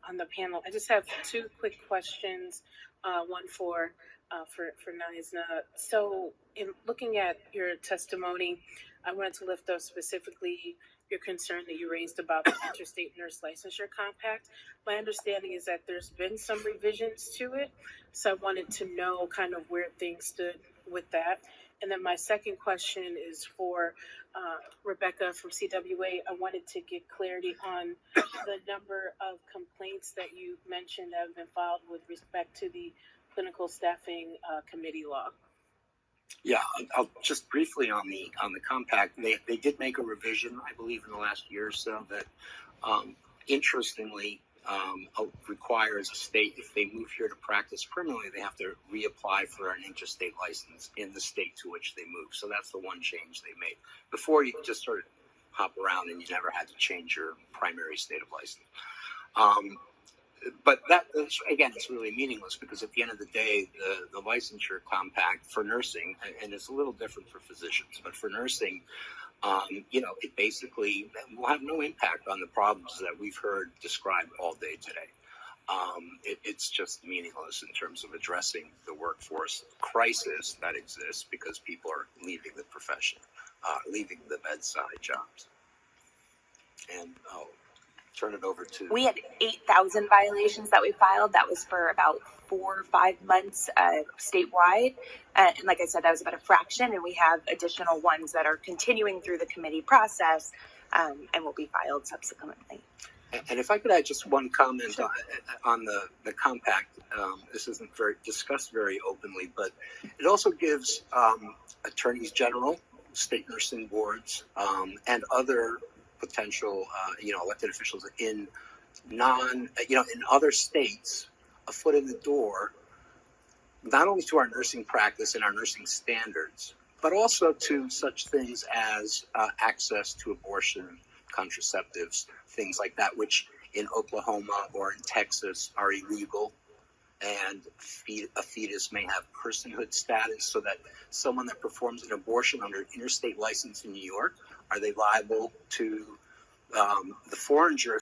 on the panel. I just have two quick questions. One for Nizna. So, in looking at your testimony, I wanted to lift up specifically your concern that you raised about the interstate nurse licensure compact. My understanding is that there's been some revisions to it, so I wanted to know kind of where things stood with that. And then my second question is for Rebecca from CWA. I wanted to get clarity on the number of complaints that you mentioned that have been filed with respect to the clinical staffing committee law. Yeah, I'll just briefly on the compact. They did make a revision, I believe, in the last year or so that, interestingly, requires a state, if they move here to practice permanently, they have to reapply for an interstate license in the state to which they move. So that's the one change they made. Before, you could just sort of hop around and you never had to change your primary state of license. But that, again, it's really meaningless because at the end of the day, the licensure compact for nursing, and it's a little different for physicians, but for nursing, it basically will have no impact on the problems that we've heard described all day today. It's just meaningless in terms of addressing the workforce crisis that exists because people are leaving the profession, leaving the bedside jobs. And I'll turn it over to... We had 8,000 violations that we filed. That was for about 4 or 5 months statewide. And like I said, that was about a fraction. And we have additional ones that are continuing through the committee process and will be filed subsequently. And if I could add just one comment Sure. on the compact, this isn't discussed very openly, but it also gives attorneys general, state nursing boards, and other potential, elected officials in other states, a foot in the door, not only to our nursing practice and our nursing standards, but also to such things as access to abortion, contraceptives, things like that, which in Oklahoma or in Texas are illegal. And a fetus may have personhood status, so that someone that performs an abortion under an interstate license in New York, are they liable to the foreign jurisdiction